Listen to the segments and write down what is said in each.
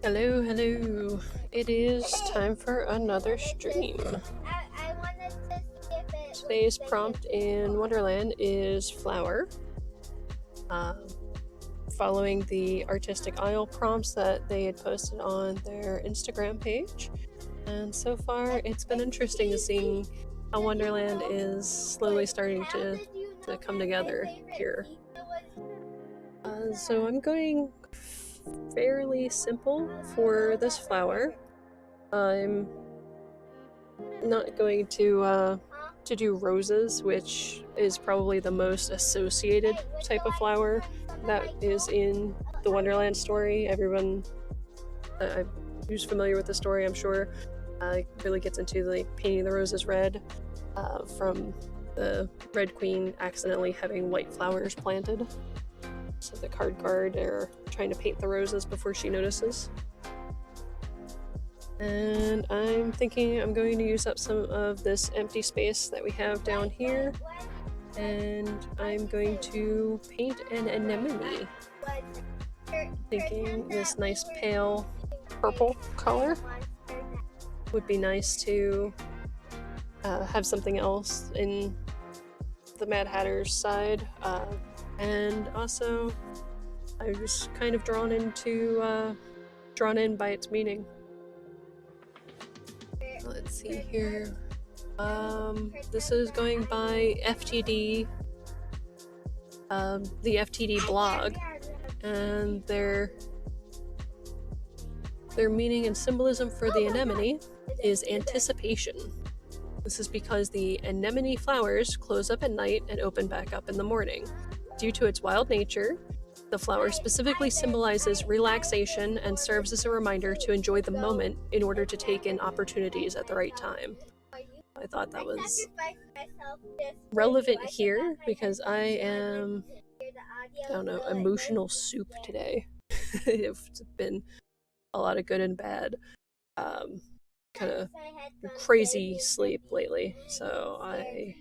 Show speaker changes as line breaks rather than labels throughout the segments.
Hello, hello. It is time for another stream.
I wanted to see if it
Today's prompt in Wonderland is flower. Following the Artistic Isle prompts that they had posted on their Instagram page. And so far, it's been interesting to see how Wonderland is slowly starting to come together here. So I'm going fairly simple for this flower. I'm not going to do roses, which is probably the most associated type of flower that is in the Wonderland story. Everyone who's familiar with the story, I'm sure, really gets into like painting the roses red from the Red Queen accidentally having white flowers planted. So the card guard are trying to paint the roses before she notices. And I'm thinking I'm going to use up some of this empty space that we have down here, and I'm going to paint an anemone. Thinking this nice pale purple color would be nice to have something else in the Mad Hatter's side. And also, I was kind of drawn in by its meaning. Let's see here. This is going by FTD, the FTD blog, and their meaning and symbolism for the anemone is anticipation. This is because the anemone flowers close up at night and open back up in the morning. Due to its wild nature, the flower specifically symbolizes relaxation and serves as a reminder to enjoy the moment in order to take in opportunities at the right time. I thought that was relevant here because I am, I don't know, emotional soup today. It's been a lot of good and bad. Kind of crazy sleep lately, so I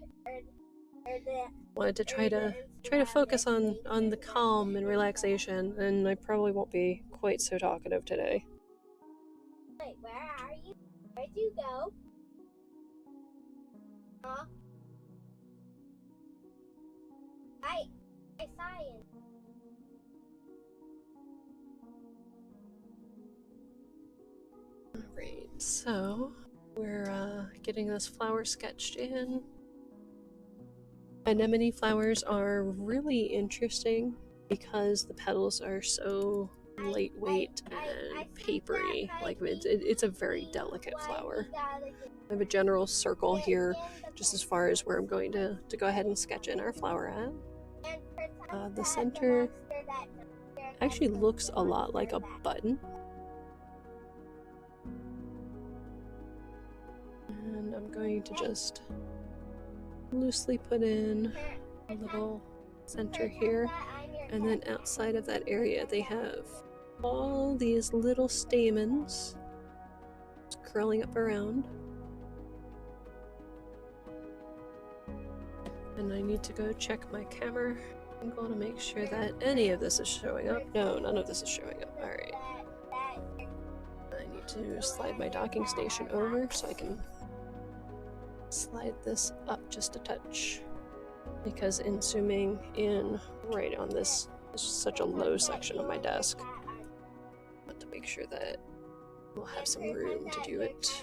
wanted to try to focus on the calm and relaxation, and I probably won't be quite so talkative today.
Wait, where are you? Where'd you go? Huh? I saw you.
Alright, so we're getting this flower sketched in. Anemone flowers are really interesting because the petals are so lightweight and papery. Like it's a very delicate flower. I have a general circle here just as far as where I'm going to go ahead and sketch in our flower at. The center actually looks a lot like a button. And I'm going to just loosely put in a little center here, and then outside of that area they have all these little stamens curling up around. And I need to go check my camera angle to make sure that any of this is showing up. No, none of this is showing up. Alright. I need to slide my docking station over so I can slide this up just a touch, because in zooming in right on this is such a low section of my desk. I want to make sure that we'll have some room to do it.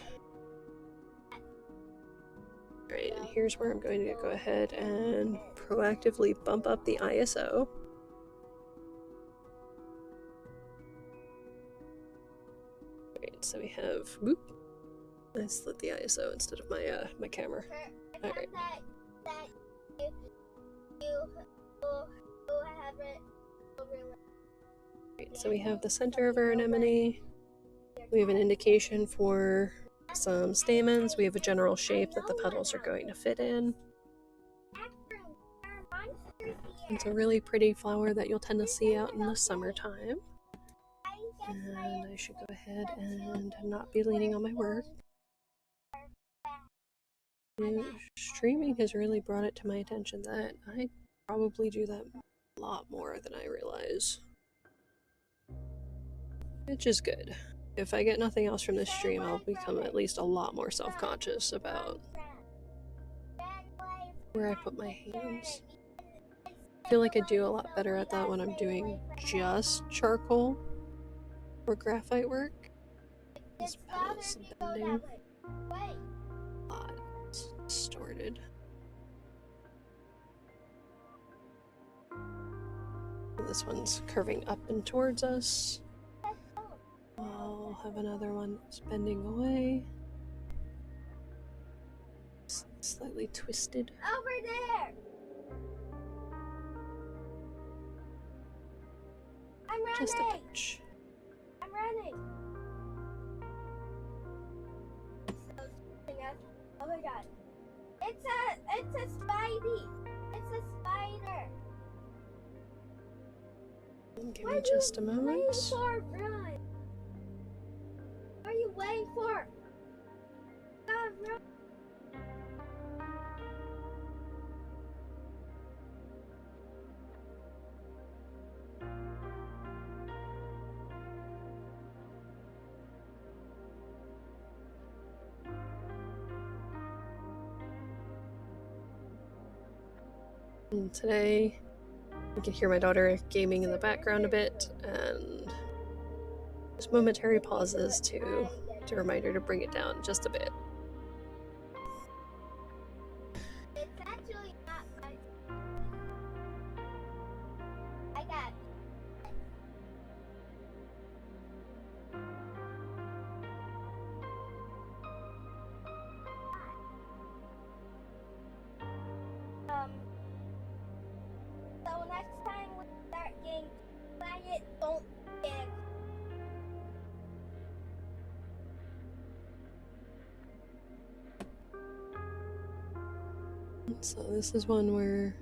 Alright, and here's where I'm going to go ahead and proactively bump up the ISO. Alright, so we have, whoop, I slid the ISO instead of my camera. Alright. Right, so we have the center of our anemone. We have an indication for some stamens. We have a general shape that the petals are going to fit in. It's a really pretty flower that you'll tend to see out in the summertime. And I should go ahead and not be leaning on my work. Streaming has really brought it to my attention that I probably do that a lot more than I realize. which is good. If I get nothing else from this stream, I'll become at least a lot more self-conscious about where I put my hands. I feel like I do a lot better at that when I'm doing just charcoal or graphite work. This pedal's bending. It's distorted. This one's curving up and towards us. I'll have another one that's bending away. Slightly twisted.
Over there! I'm running!
Just a touch.
I'm running! Oh my god. It's a spidey! It's a spider!
Give me just a moment.
What are you waiting for, run? What are you waiting for? God, run!
And today, you can hear my daughter gaming in the background a bit, and just momentary pauses to remind her to bring it down just a bit.
It's actually not my... I got it. So next time we start getting quiet, don't get.
So this is one where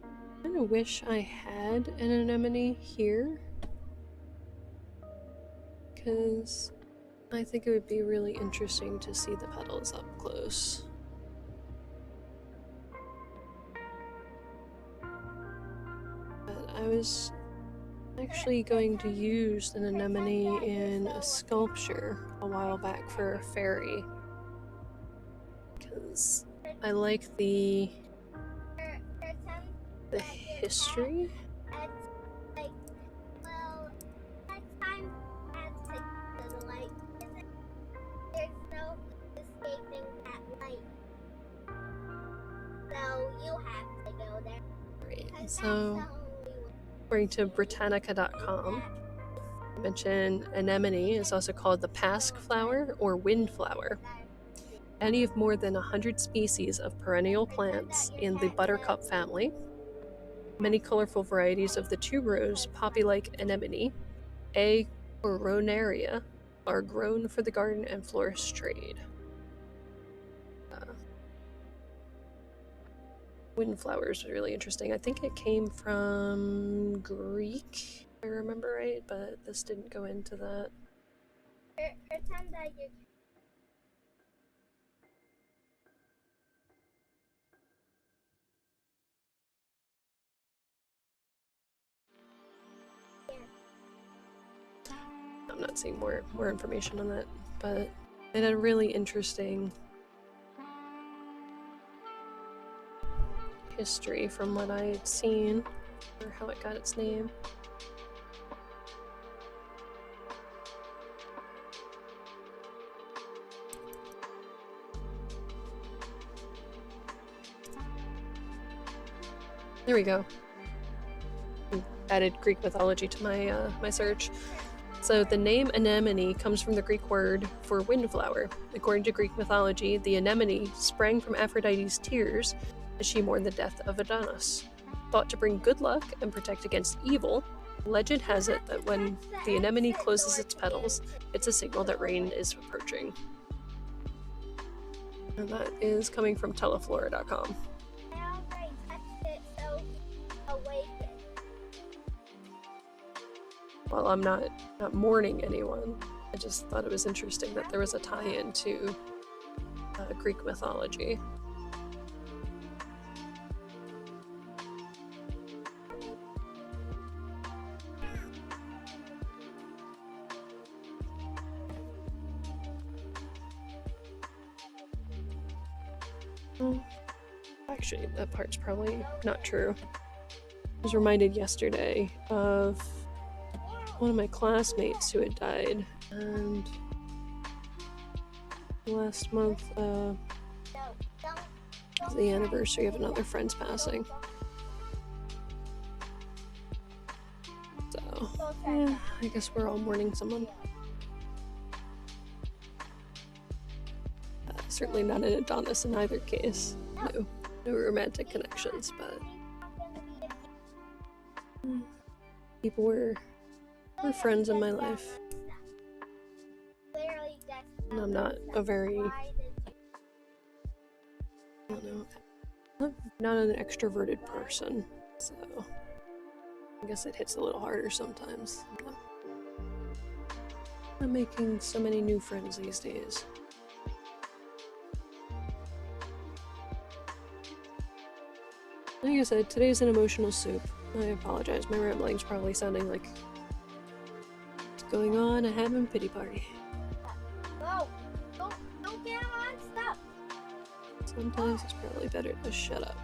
I kind of wish I had an anemone here, because I think it would be really interesting to see the petals up close. But I was actually going to use an anemone in a sculpture a while back for a fairy, because I like the history.
It's like, well, next time that's like the light. There's no escaping that light. So you have to go there.
Right, so according to Britannica.com, I mentioned anemone is also called the pasque flower or windflower. Any of more than 100 species of perennial plants in the buttercup family. Many colorful varieties of the tuberose poppy-like anemone, A. coronaria, are grown for the garden and florist trade. Windflowers was really interesting. I think it came from Greek, if I remember right, but this didn't go into that.
Pretend that you.
I'm not seeing more information on that, but it had a really interesting history from what I had seen, or how it got its name. There we go. Added Greek mythology to my my search. So the name anemone comes from the Greek word for windflower. According to Greek mythology, the anemone sprang from Aphrodite's tears as she mourned the death of Adonis. Thought to bring good luck and protect against evil, legend has it that when the anemone closes its petals, it's a signal that rain is approaching. And that is coming from teleflora.com. Well, I'm not mourning anyone. I just thought it was interesting that there was a tie-in to Greek mythology. Actually, that part's probably not true. I was reminded yesterday of one of my classmates who had died, and last month was the anniversary of another friend's passing. So, yeah, I guess we're all mourning someone. Certainly not an Adonis in either case. No romantic connections, but people were friends in my life. And I'm not a very, I don't know, I'm not an extroverted person, so I guess it hits a little harder sometimes. I'm making so many new friends these days. Like I said, today's an emotional soup. I apologize, my rambling's probably sounding like what's going on, a having pity party.
No, don't get on stuff.
Sometimes it's probably better to shut up.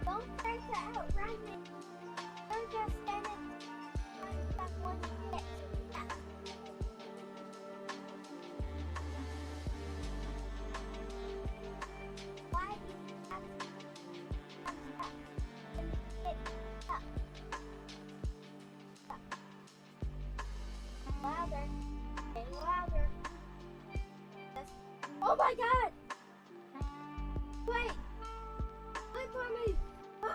Don't try to outrun me. You're just standing on that one bit. Why do you have to stop? Stop. Louder. Say louder. Oh my god! Wait! Wait for me! Oh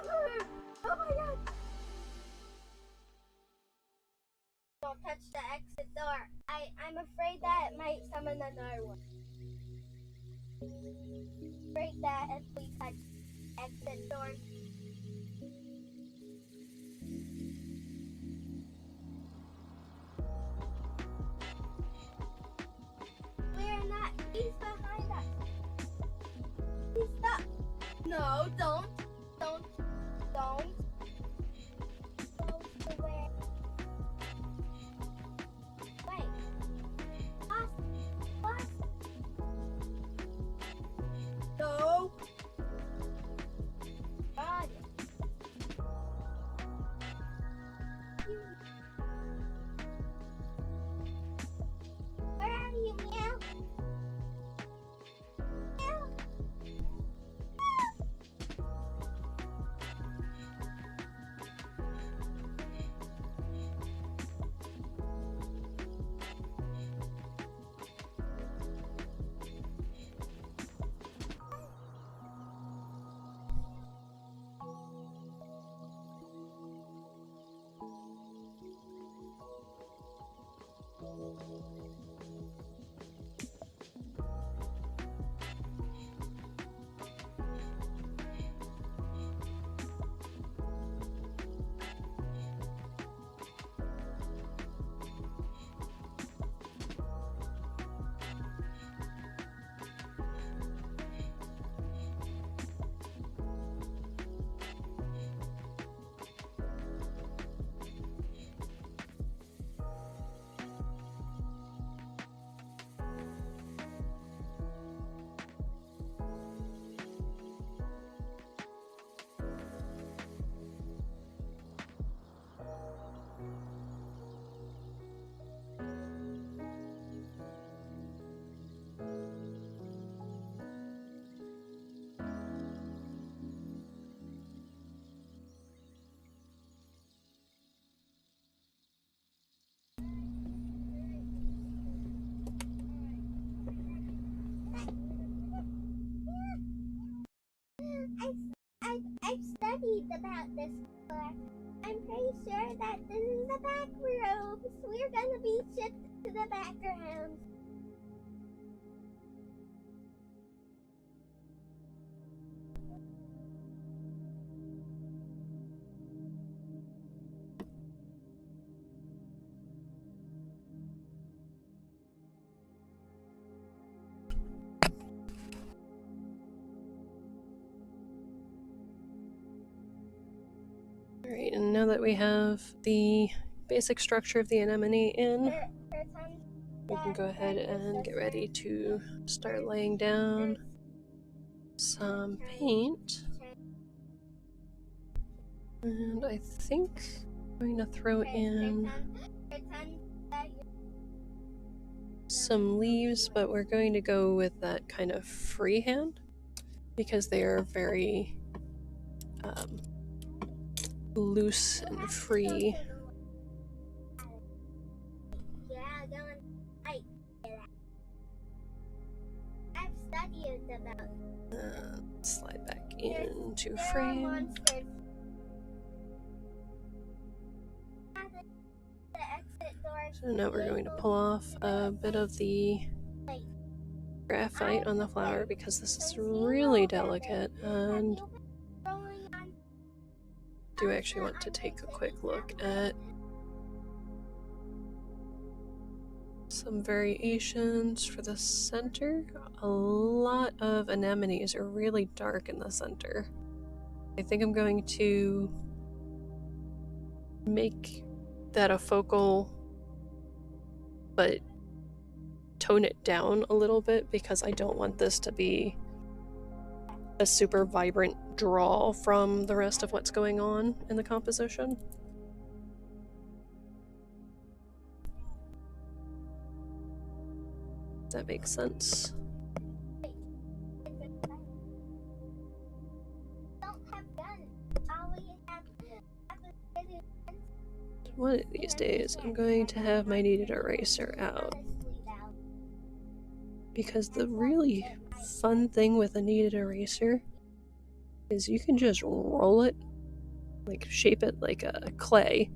my god! Don't touch the exit door. I'm afraid that it might summon another one. Afraid that if we touch exit door. We're not. He's behind us. He's stuck. No, don't. Go away. Wait. What? No. God. Where are you, meow? Meow. I've studied about this before. I'm pretty sure that this is the back robes. We're gonna be shipped to the background.
Alright, and now that we have the basic structure of the anemone in, we can go ahead and get ready to start laying down some paint. And I think I'm going to throw in some leaves, but we're going to go with that kind of freehand because they are very loose and free.
I've studied about
Slide back into frame. So now we're going to pull off a bit of the graphite on the flower because this is really delicate, and do actually want to take a quick look at some variations for the center. A lot of anemones are really dark in the center. I think I'm going to make that a focal, but tone it down a little bit because I don't want this to be a super vibrant draw from the rest of what's going on in the composition. Does that make sense? One of these days I'm going to have my kneaded eraser out, because the really fun thing with a kneaded eraser is you can just roll it, like shape it like a clay,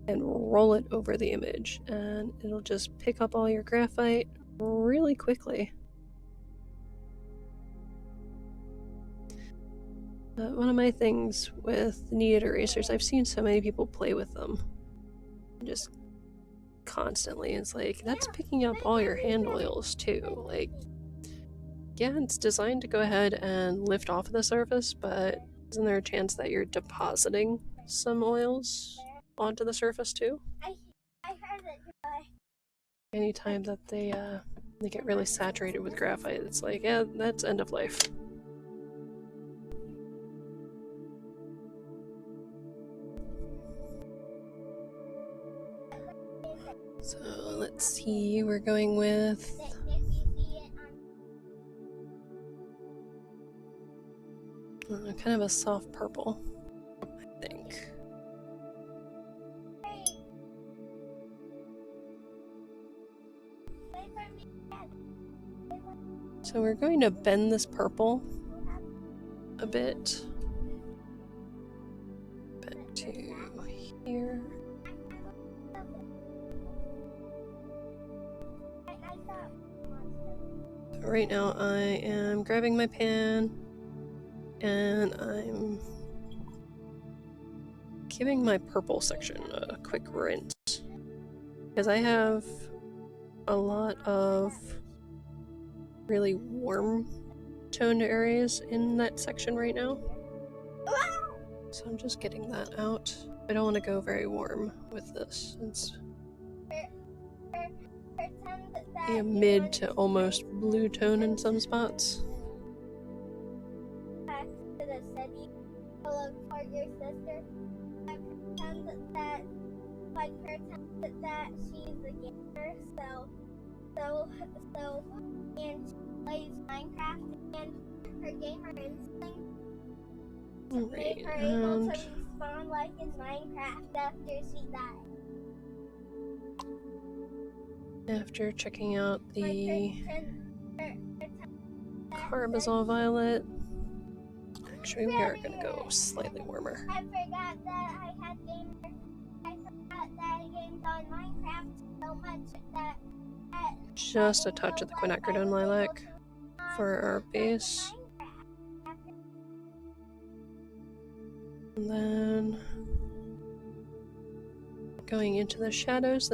and roll it over the image, and it'll just pick up all your graphite really quickly. One of my things with kneaded erasers, I've seen so many people play with them just constantly. It's like, that's picking up all your hand oils too. Like, yeah, it's designed to go ahead and lift off of the surface, but isn't there a chance that you're depositing some oils onto the surface too?
I heard it.
Anytime that they get really saturated with graphite, it's like, yeah, that's end of life. So let's see, we're going with kind of a soft purple, I think. So we're going to bend this purple a bit back to here. Right now I am grabbing my pan and I'm giving my purple section a quick rinse, because I have a lot of really warm toned areas in that section right now. So I'm just getting that out. I don't want to go very warm with this. It's a mid to almost blue tone in some spots.
Back to the city, look for your sister. I pretend that, that she's a gamer, and she plays Minecraft, and her gamer instinct made her able to respawn like in Minecraft after she died.
After checking out the Carbazole Violet, actually we are going to go slightly warmer.
I forgot that I forgot that I gamed on Minecraft so much that
just a touch of the quinacridone lilac for our base. And then going into the shadows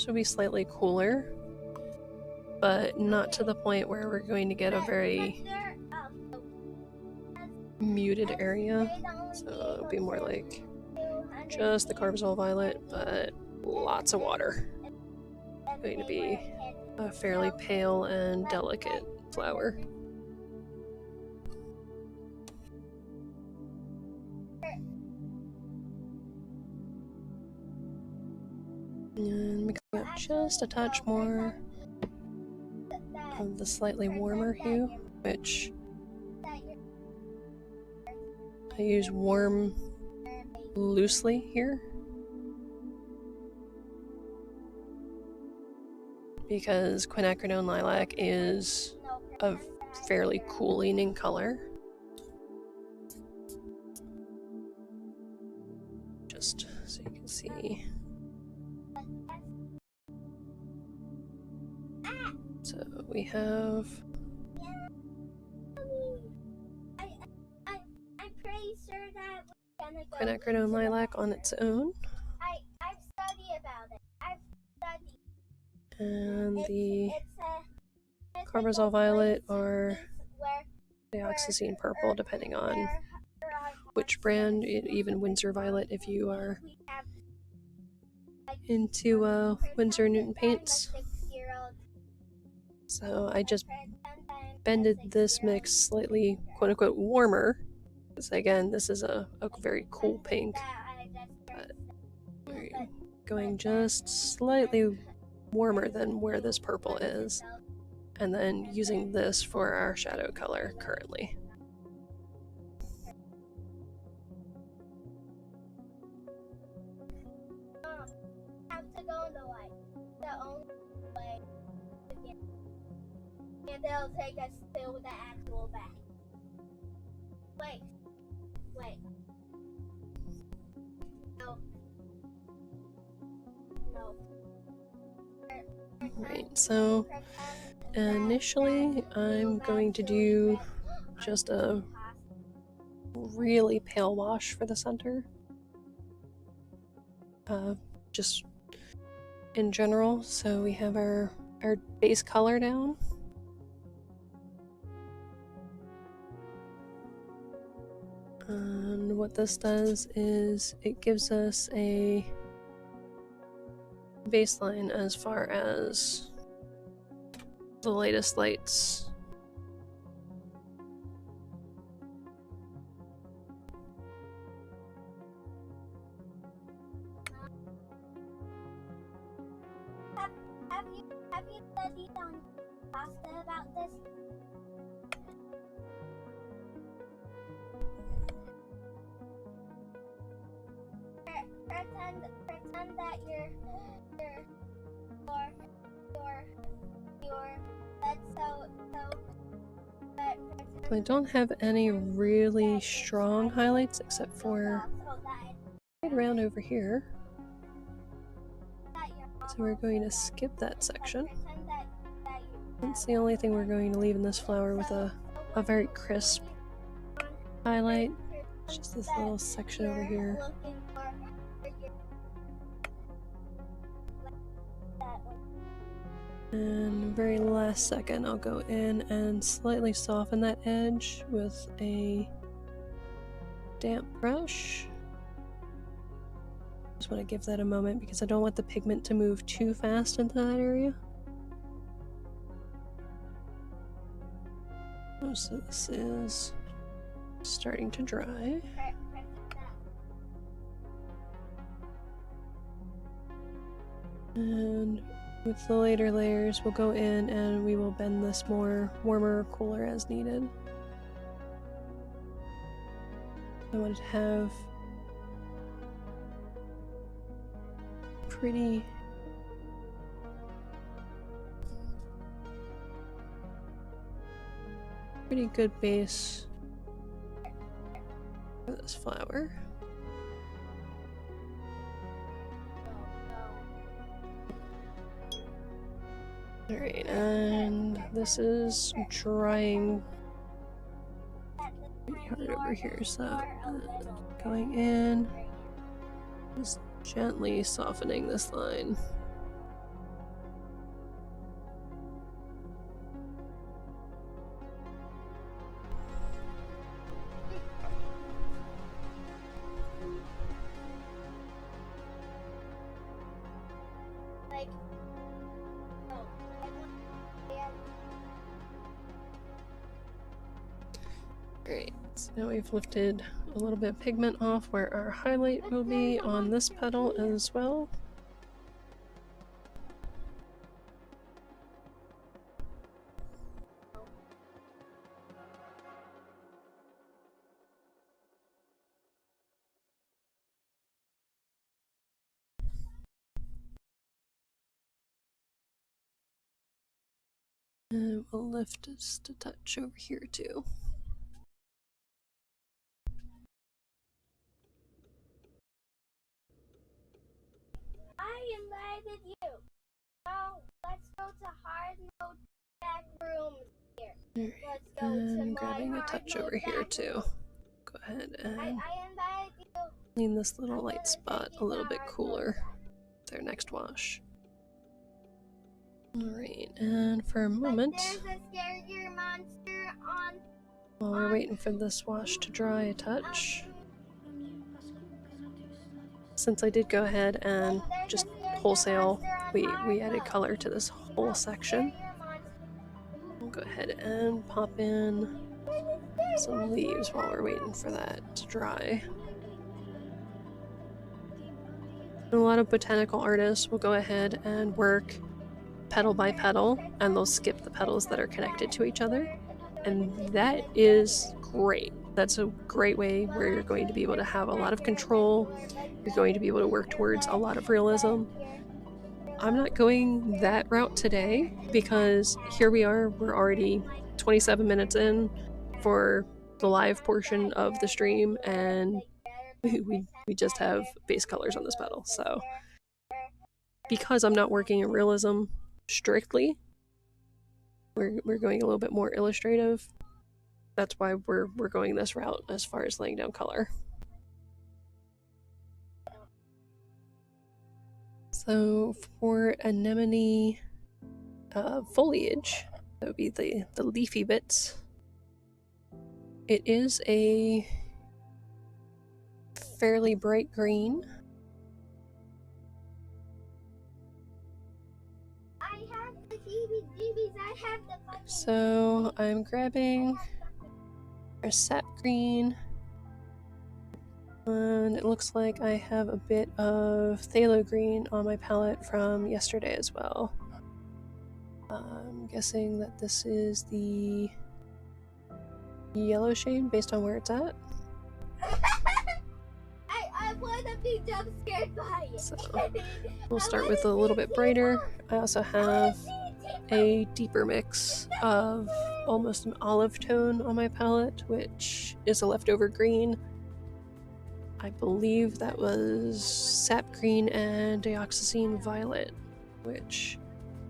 will be slightly cooler, but not to the point where we're going to get a very muted area. So it'll be more like just the Carbazole Violet, but lots of water. It's going to be a fairly pale and delicate flower. And mixing up just a touch more of the slightly warmer hue, which I use warm loosely here because quinacridone lilac is a fairly cool-leaning color. Just so you can see. So we have
I'm pretty sure that we're gonna go
quinacridone lilac on its own.
I've studied about it. I've studied.
And the
It's
carbazole violet or
where
dioxazine purple, depending on which brand, even Winsor violet if you are into Winsor Newton paints. So I just bended this mix slightly quote-unquote warmer, because again, this is a very cool pink, but we're going just slightly warmer than where this purple is, and then using this for our shadow color currently.
Have to go in the light. The only way to get, and they'll take us to the actual back. Wait. No.
Right, so initially I'm going to do just a really pale wash for the center. Just in general, so we have our base color down. And what this does is it gives us a baseline as far as the latest lights.
Have you studied on pasta about this? Pretend that your bed so
I don't have any really strong highlights except for right around over here. So we're going to skip that section. That's the only thing we're going to leave in this flower with a very crisp highlight. It's just this little section over here. And very last second I'll go in and slightly soften that edge with a damp brush. Just want to give that a moment because I don't want the pigment to move too fast into that area. So this is starting to dry. And with the later layers, we'll go in and we will bend this more warmer or cooler as needed. I wanted to have pretty good base for this flower. Alright, and this is drying pretty hard over here, so going in, just gently softening this line. Great, so now we've lifted a little bit of pigment off where our highlight will be on this petal as well. And we'll lift just a touch over here too.
I invited you. Now let's go to hard mode back rooms here.
Right.
Let's go
and
to
grabbing
my
a touch
hard
over
mode
here
back
too.
room.
Go ahead and
I invited you.
clean this little
I'm
light
gonna
spot
take
a
you
little
to
bit
hard mode
cooler
back.
with our next wash. Alright, and for a
But
moment,
there's a scarier monster on.
while we're waiting for this wash to dry a touch, since I did go ahead and
There's
just
a scarier
wholesale,
monster on
we
hard
added
mode.
color to this whole
Oh,
section.
scarier monster.
We'll go ahead and pop in some leaves while we're waiting for that to dry. And a lot of botanical artists will go ahead and work petal by petal, and they'll skip the petals that are connected to each other. And that is great. That's a great way where you're going to be able to have a lot of control. You're going to be able to work towards a lot of realism. I'm not going that route today because here we are, we're already 27 minutes in for the live portion of the stream, and we just have base colors on this petal. So because I'm not working in realism strictly, we're going a little bit more illustrative. That's why we're going this route as far as laying down color. So for anemone foliage, that would be the leafy bits. It is a fairly bright green.
I have the heebie-jeebies. I have the fucking.
So I'm grabbing our sap green, and it looks like I have a bit of phthalo green on my palette from yesterday as well. I'm guessing that this is the yellow shade based on where it's at.
I want to be jump scared by it.
So we'll start with a little bit brighter. I also have a deeper mix of almost an olive tone on my palette, which is a leftover green. I believe that was sap green and dioxazine violet, which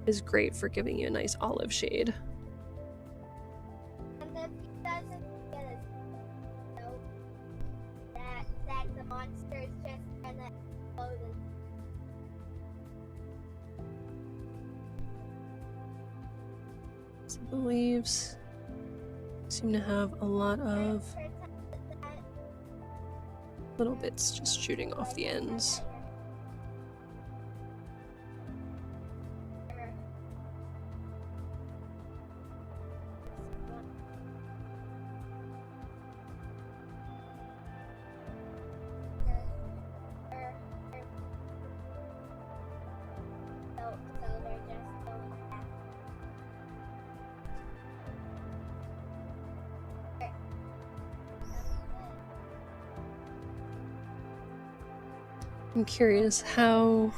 is great for giving you a nice olive shade.
And if he doesn't get it, so that the monster is just gonna explode.
So the leaves seem to have a lot of little bits just shooting off the ends. I'm curious how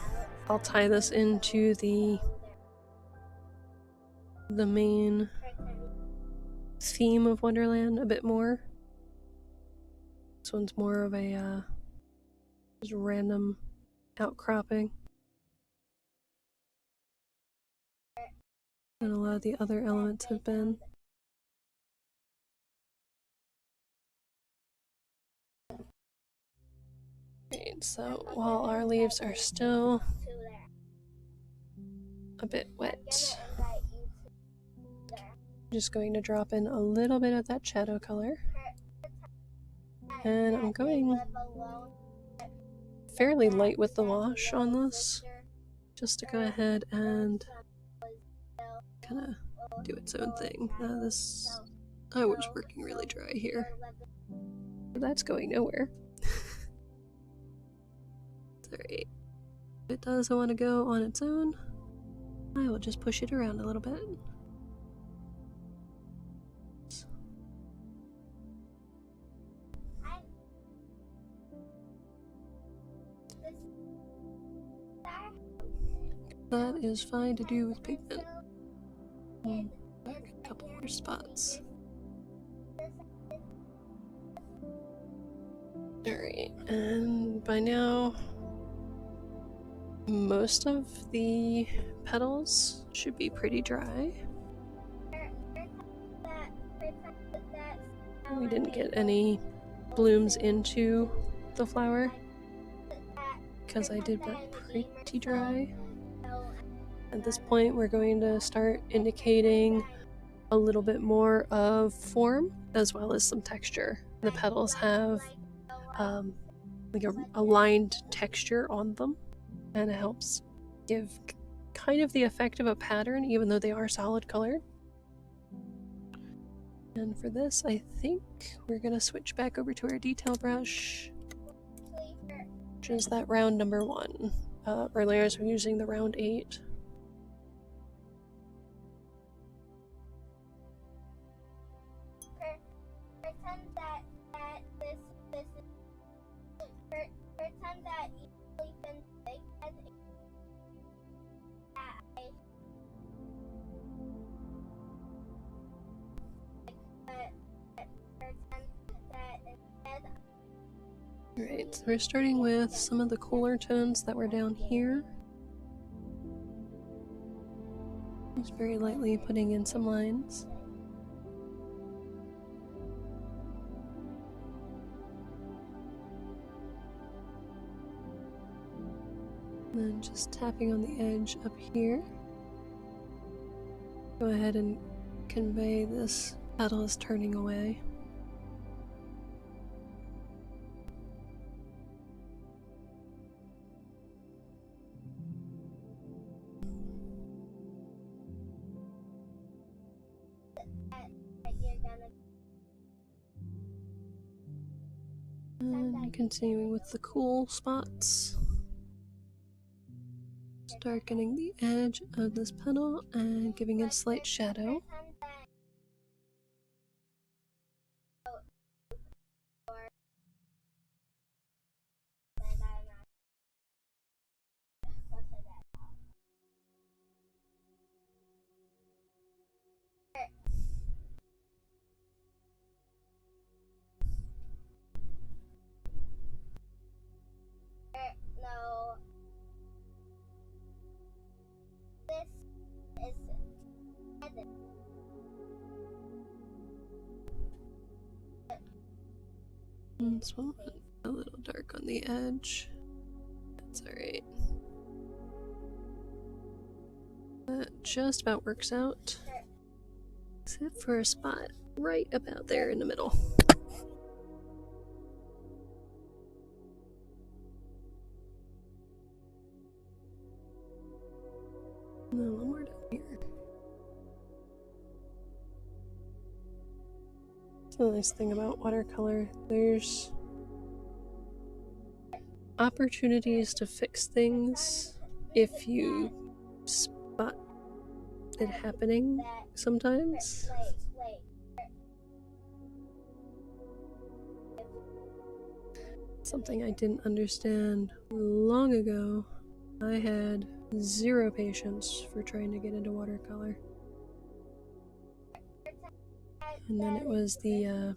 I'll tie this into the main theme of Wonderland a bit more. This one's more of a just random outcropping. And a lot of the other elements have been. Right, so while our leaves are still a bit wet, I'm just going to drop in a little bit of that shadow color. And I'm going fairly light with the wash on this, just to go ahead and kind of do its own thing. I was working really dry here, but that's going nowhere. Alright, if it does want to go on its own, I will just push it around a little bit. That is fine to do with pigment. spots. Alright, and by now most of the petals should be pretty dry. We didn't get any blooms into the flower because I did that pretty dry. At this point, we're going to start indicating a little bit more of form as well as some texture. The petals have like a lined texture on them, and it helps give kind of the effect of a pattern even though they are solid colored. And for this, I think we're gonna switch back over to our detail brush, which is that round number 1. Earlier I was using the round 8. Alright, so we're starting with some of the cooler tones that were down here. Just very lightly putting in some lines. And then just tapping on the edge up here. Go ahead and convey this petal is turning away. And continuing with the cool spots. Darkening the edge of this petal and giving it a slight shadow. This one went a little dark on the edge. That's alright. That just about works out. Except for a spot right about there in the middle. And then one more down here. That's the nice thing about watercolor. There's opportunities to fix things if you spot it happening sometimes. Something I didn't understand long ago. I had zero patience for trying to get into watercolor. And then it was the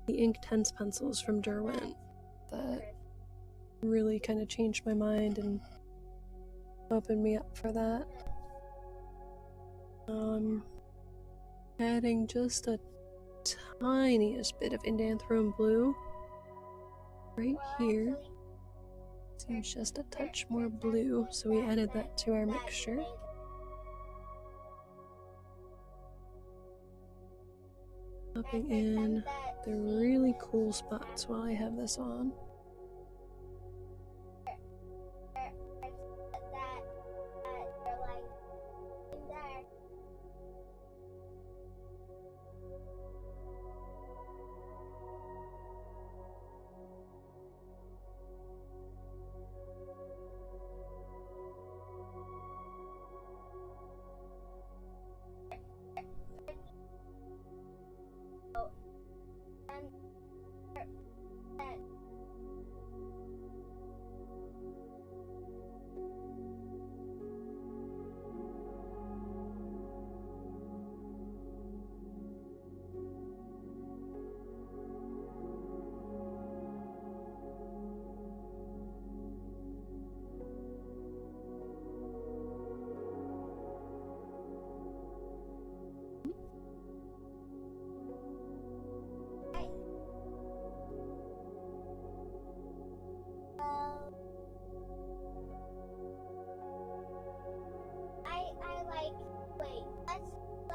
Inktense pencils from Derwent that really kind of changed my mind and opened me up for that. Adding just a tiniest bit of Indanthrone blue right here. Seems just a touch more blue, so we added that to our mixture. Popping in the really cool spots while I have this on.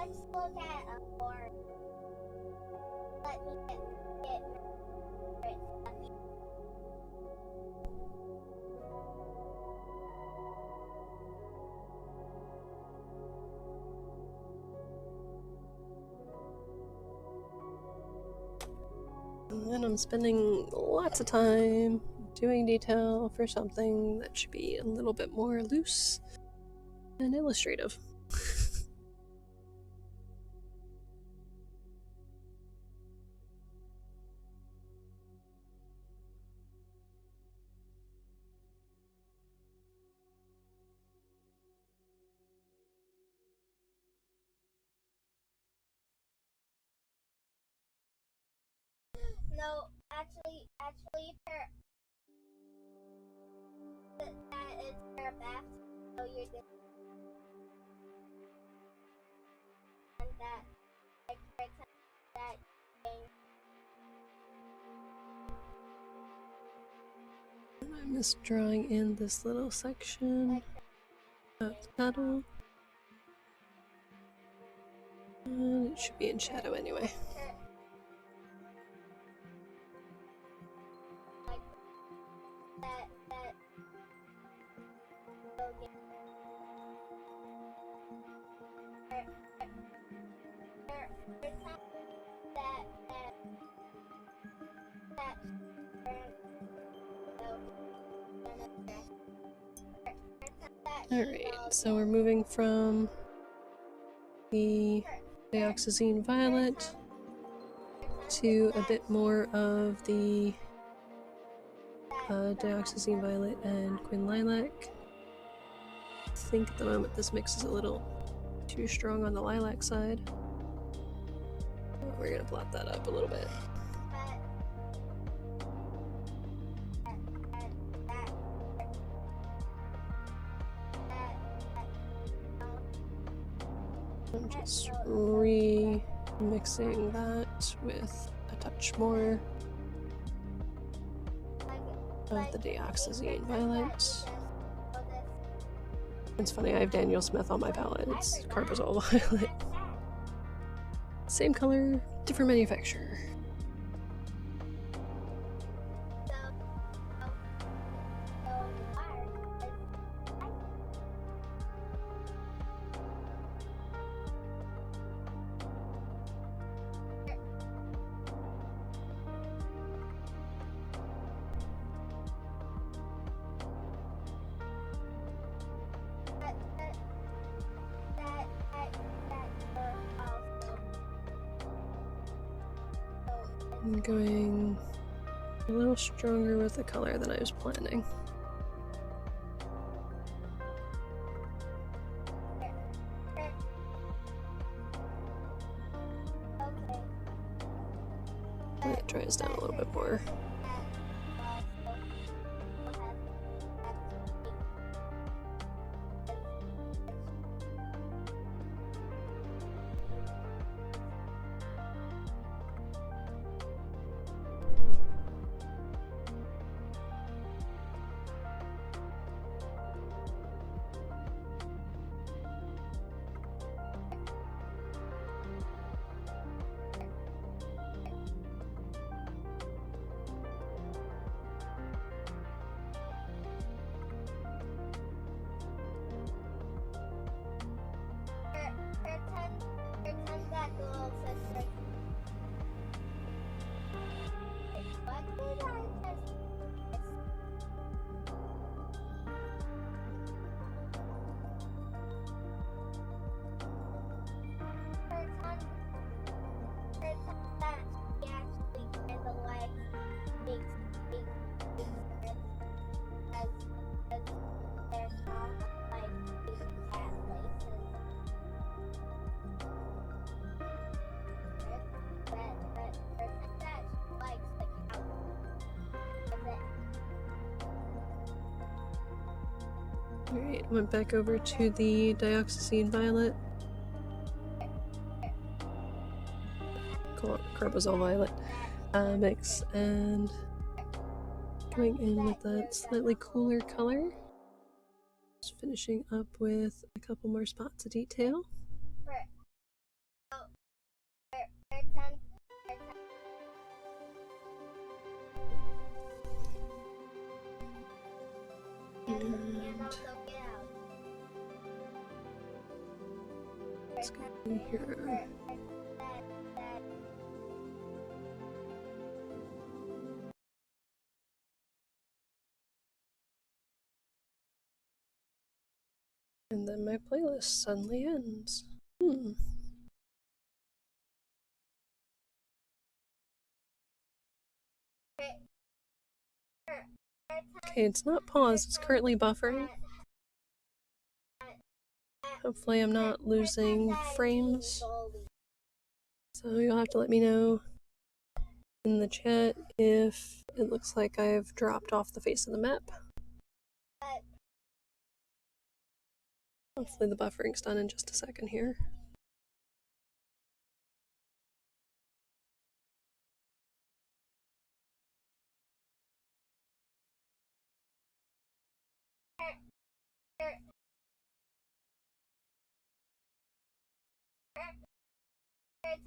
Let's look at a form. Let me get stuffy.
And then I'm spending lots of time doing detail for something that should be a little bit more loose and illustrative.
No, actually, that is for a bath. So you're just and that like pretend that thing.
I'm just drawing in this little section of the petal. And it should be in shadow anyway.
Like that.
Alright, so we're moving from the dioxazine violet to a bit more of the dioxazine violet and quin lilac. I think at the moment this mix is a little too strong on the lilac side. We're gonna blot that up a little bit. I'm just remixing that with a touch more of the dioxazine violet. It's funny, I have Daniel Smith on my palette. It's Carbazole Violet. Same color, different manufacturer. I'm going a little stronger with the color than I was planning. It dries down a little bit more. Alright, went back over to the dioxazine violet. Carbazole violet mix, and going in with that slightly cooler color. Just finishing up with a couple more spots of detail. Let's go in here. And then my playlist suddenly ends. Okay, it's not paused, it's currently buffering. Hopefully I'm not losing frames. So you'll have to let me know in the chat if it looks like I've dropped off the face of the map. Hopefully the buffering's done in just a second here.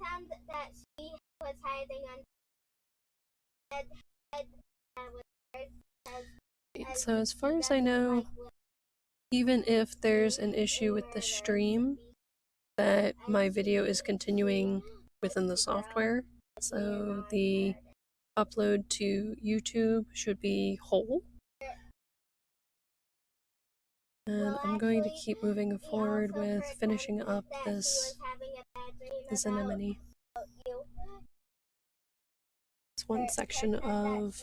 Time that she was hiding on
So as far as I know, even if there's an issue with the stream, that my video is continuing within the software. So the upload to YouTube should be whole. And I'm going to keep moving forward with finishing up this anemone. It's one section of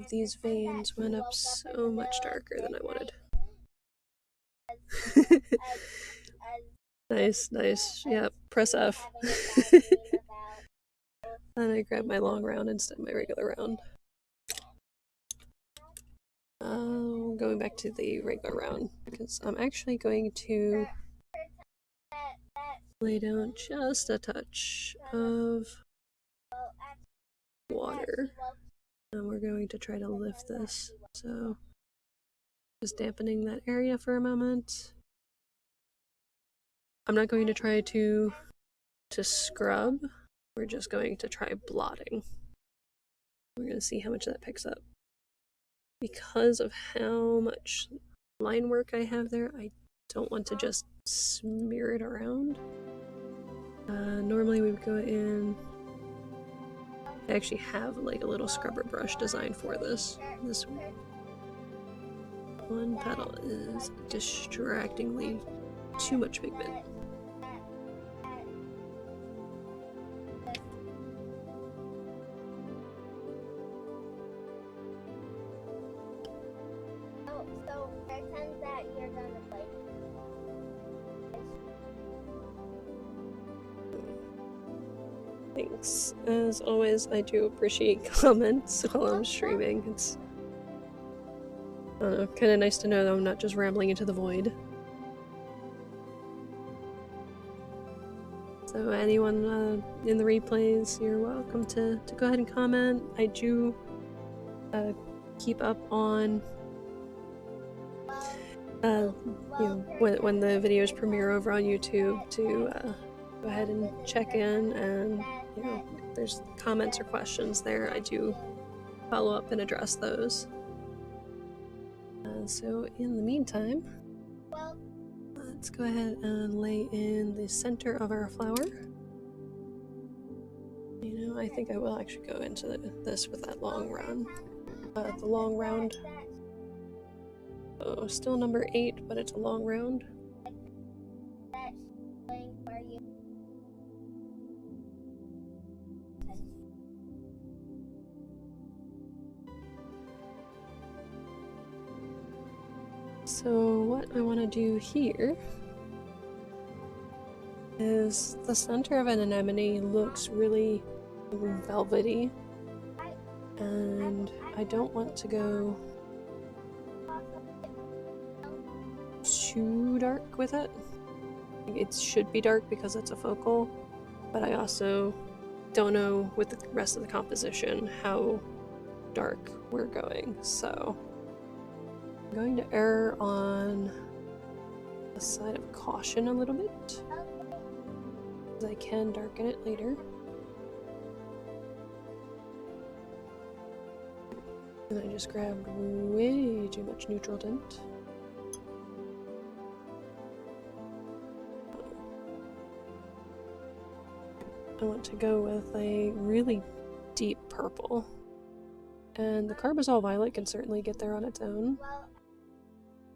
these veins went up so much darker than I wanted. Nice, nice. Yeah, press F. Then I grab my long round instead of my regular round. Going back to the regular round, because I'm actually going to lay down just a touch of water. And we're going to try to lift this. So just dampening that area for a moment. I'm not going to try to scrub. We're just going to try blotting. We're going to see how much that picks up. Because of how much line work I have there, I don't want to just smear it around. Normally we would go in. I actually have like a little scrubber brush designed for this. This one petal is distractingly too much pigment.
So pretend that you're gonna play.
Thanks. As always, I do appreciate comments while I'm streaming. It's, I don't know, kind of nice to know that I'm not just rambling into the void. So anyone in the replays, you're welcome to go ahead and comment. I do keep up on you know, when the videos premiere over on YouTube to go ahead and check in, and you know, if there's comments or questions there, I do follow up and address those. So in the meantime, let's go ahead and lay in the center of our flower. You know, I think I will actually go into this with that long round. The long round. Oh, still number 8, but it's a long round. So what I want to do here is the center of an anemone looks really velvety, and I don't want to go too dark with it. It should be dark because it's a focal, but I also don't know with the rest of the composition how dark we're going, so I'm going to err on the side of caution a little bit, because I can darken it later. And I just grabbed way too much neutral tint. I want to go with a really deep purple. And the Carbazole Violet can certainly get there on its own.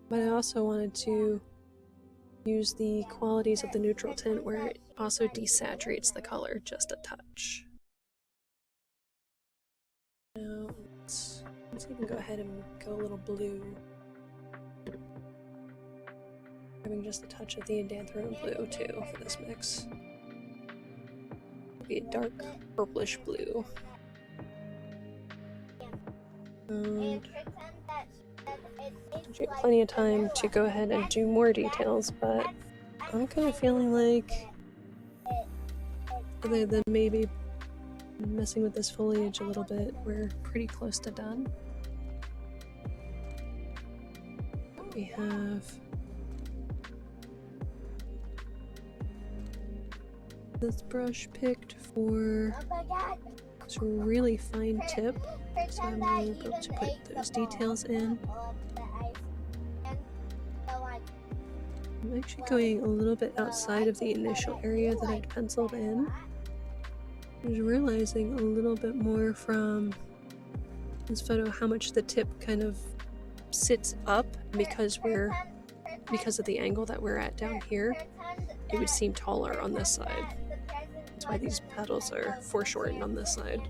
But I also wanted to use the qualities of the neutral tint where it also desaturates the color just a touch. Now, let's even go ahead and go a little blue. Having just a touch of the Indanthrone blue too for this mix. Be a dark purplish blue. And there's plenty of time to go ahead and do more details, but I'm kind of feeling like, other than maybe messing with this foliage a little bit, we're pretty close to done. We have this brush picked for this really fine tip, so I'm able to put those details in. I'm actually going a little bit outside of the initial area that I'd penciled in. I was realizing a little bit more from this photo how much the tip kind of sits up because of the angle that we're at down here. It would seem taller on this side. That's why these petals are foreshortened on this side.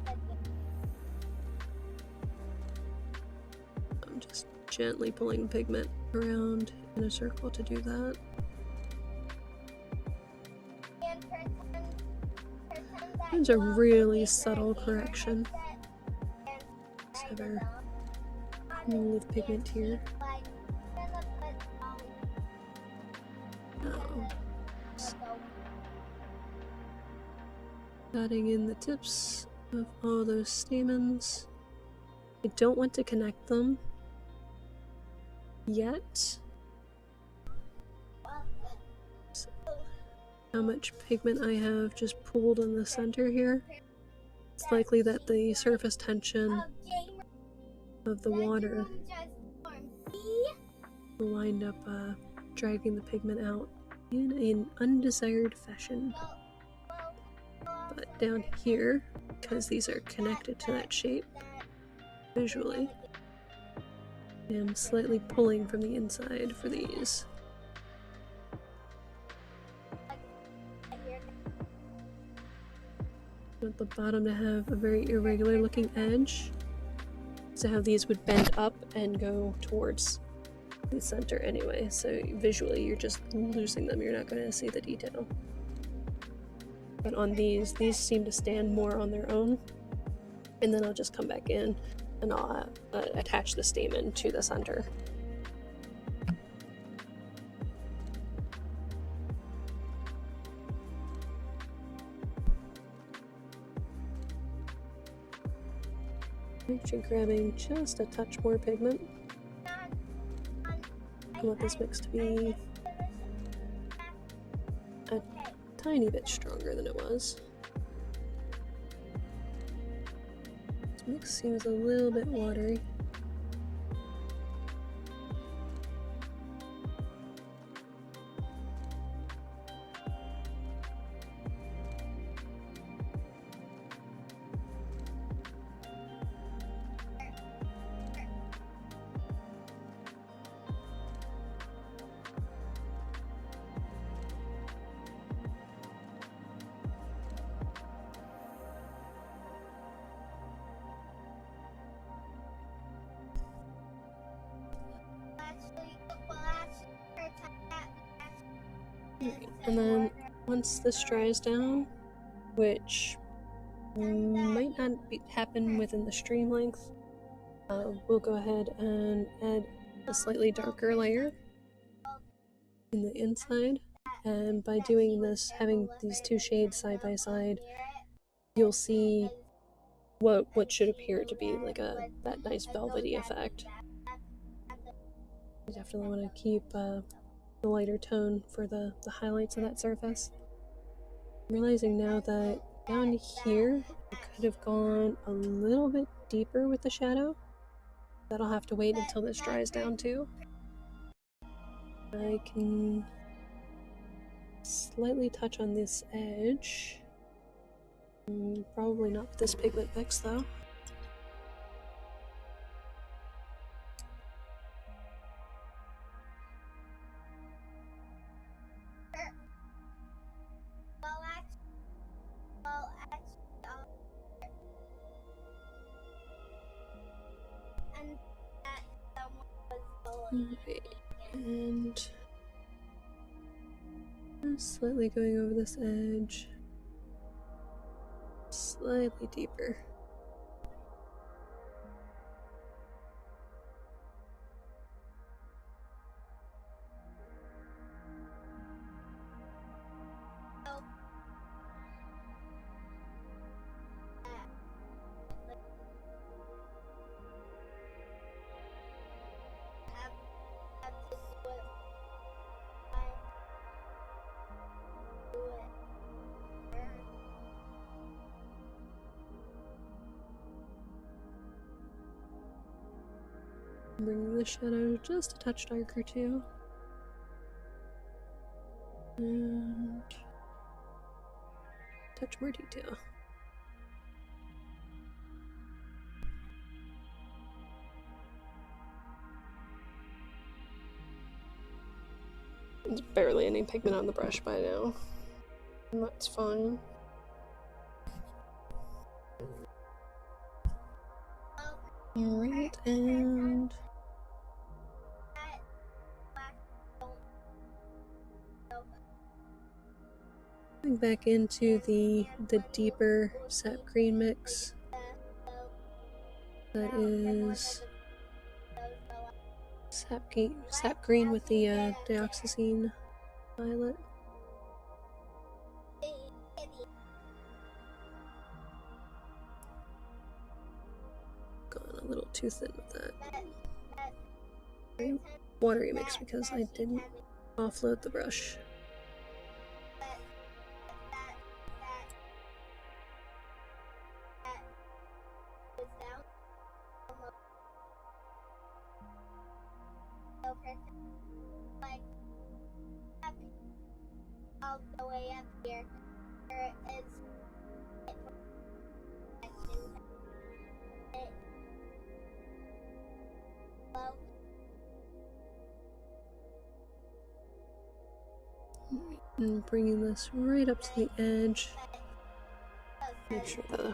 I'm just gently pulling pigment around in a circle to do that. It's a really subtle correction. Let's have our with pigment here. Adding in the tips of all those stamens. I don't want to connect them yet. So how much pigment I have just pooled in the center here. It's likely that the surface tension of the water will wind up dragging the pigment out in an undesired fashion. But down here, because these are connected to that shape visually, I'm slightly pulling from the inside for these. I want the bottom to have a very irregular looking edge, so how these would bend up and go towards the center anyway, so visually you're just losing them, you're not going to see the detail. But on these seem to stand more on their own, and then I'll just come back in and I'll attach the stamen to the center. Actually grabbing just a touch more pigment. I want this mix to be a tiny bit stronger than it was. This mix seems a little bit watery. And then once this dries down, which might not happen within the stream length, we'll go ahead and add a slightly darker layer in the inside. And by doing this, having these two shades side by side, you'll see what should appear to be like that nice velvety effect. You definitely want to keep the lighter tone for the highlights of that surface. I'm realizing now that down here I could have gone a little bit deeper with the shadow. That'll have to wait until this dries down too. I can slightly touch on this edge Probably not with this pigment mix though. Okay, and slightly going over this edge, slightly deeper. Bring the shadow just a touch darker too. And touch more detail. There's barely any pigment on the brush by now, and that's fine. Alright, and going back into the deeper sap green mix. That is sap green with the dioxazine violet. Gone a little too thin with that. Very watery mix because I didn't offload the brush.
All the way up here, there is
And bringing this right up to the edge. Make sure the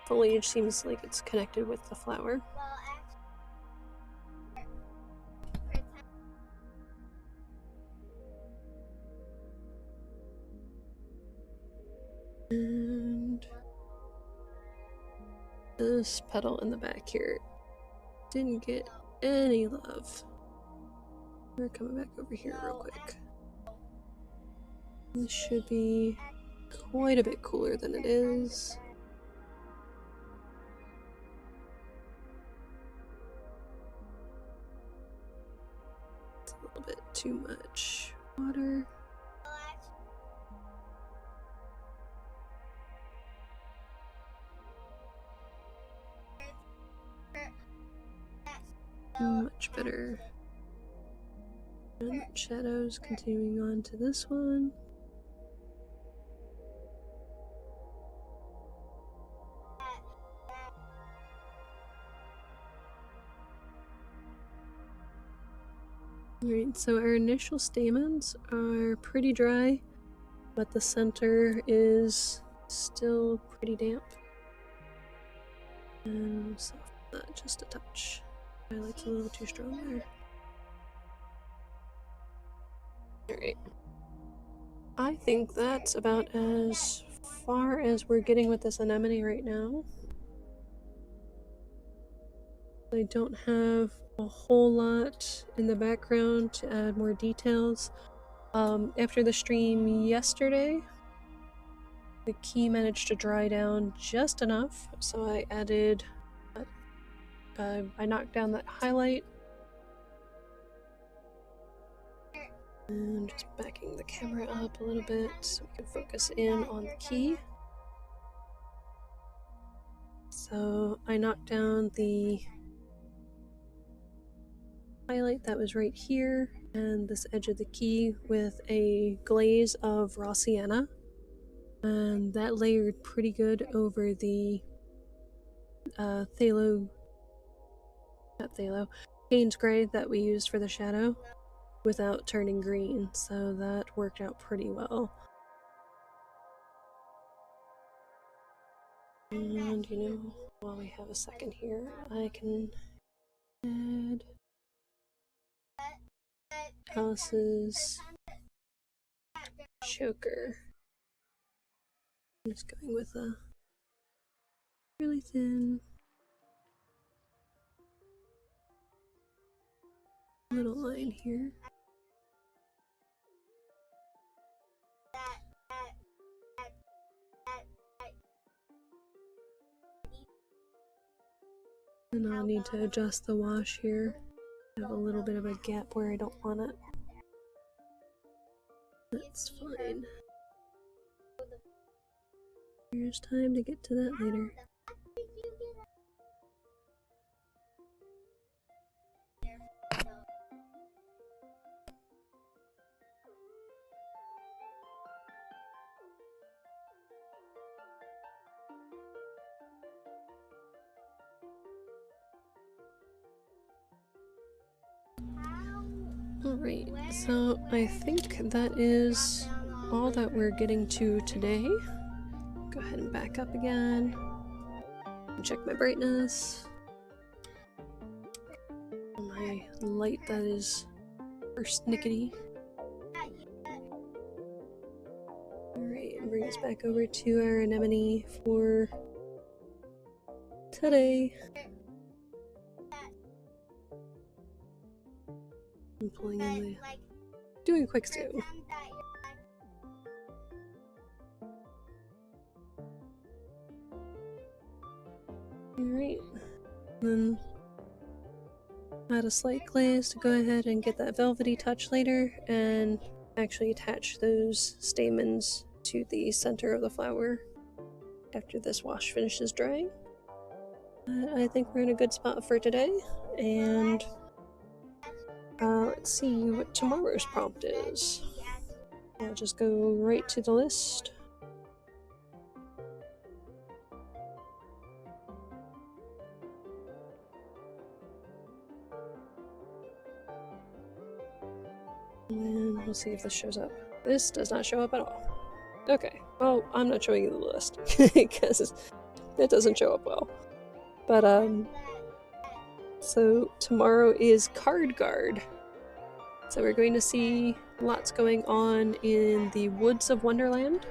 foliage seems like it's connected with the flower. And this petal in the back here didn't get any love. We're coming back over here real quick. This should be quite a bit cooler than it is. It's a little bit too much water. Much better. And shadows continuing on to this one. Alright, so our initial stamens are pretty dry, but the center is still pretty damp. And soften that just a touch. Highlight's a little too strong there. Alright. I think that's about as far as we're getting with this anemone right now. I don't have a whole lot in the background to add more details. After the stream yesterday, the key managed to dry down just enough, so I added I knocked down that highlight and just backing the camera up a little bit so we can focus in on the key. So I knocked down the highlight that was right here and this edge of the key with a glaze of raw sienna. And that layered pretty good over the Payne's Gray that we used for the shadow without turning green, so that worked out pretty well. And you know, while we have a second here, I can add Alice's choker. I'm just going with a really thin little line here. And I'll need to adjust the wash here. I have a little bit of a gap where I don't want it. That's fine. There's time to get to that later. Alright, so I think that is all that we're getting to today. Go ahead and back up again. Check my brightness. My light that is persnickety. Alright, and bring us back over to our anemone for today. I'm pulling in the... doing a quick zoom. Alright, then add a slight glaze to go ahead and get that velvety touch later and actually attach those stamens to the center of the flower after this wash finishes drying. I think we're in a good spot for today, and let's see what tomorrow's prompt is. I'll just go right to the list. And then we'll see if this shows up. This does not show up at all. Okay, well, I'm not showing you the list because it doesn't show up well. But, so tomorrow is Card Guard. So we're going to see lots going on in the woods of Wonderland,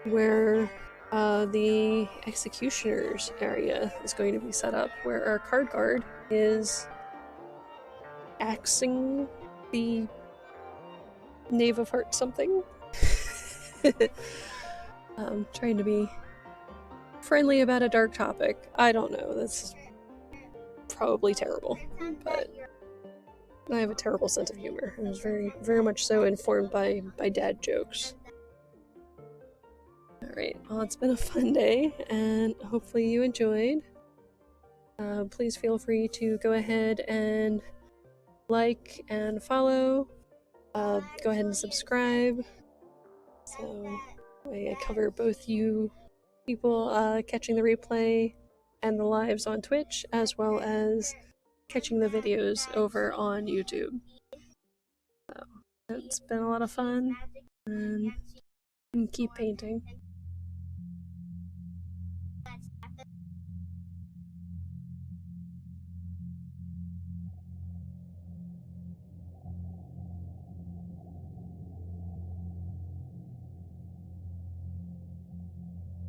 where the executioners area is going to be set up, where our Card Guard is axing the Knave of Hearts something. Trying to be friendly about a dark topic. I don't know, that's probably terrible, but I have a terrible sense of humor. I was very much so informed by dad jokes. Alright, well, it's been a fun day, and hopefully you enjoyed. Please feel free to go ahead and like and follow. Go ahead and subscribe. So I cover both you people catching the replay and the lives on Twitch, as well as catching the videos over on YouTube. So it's been a lot of fun, and keep painting.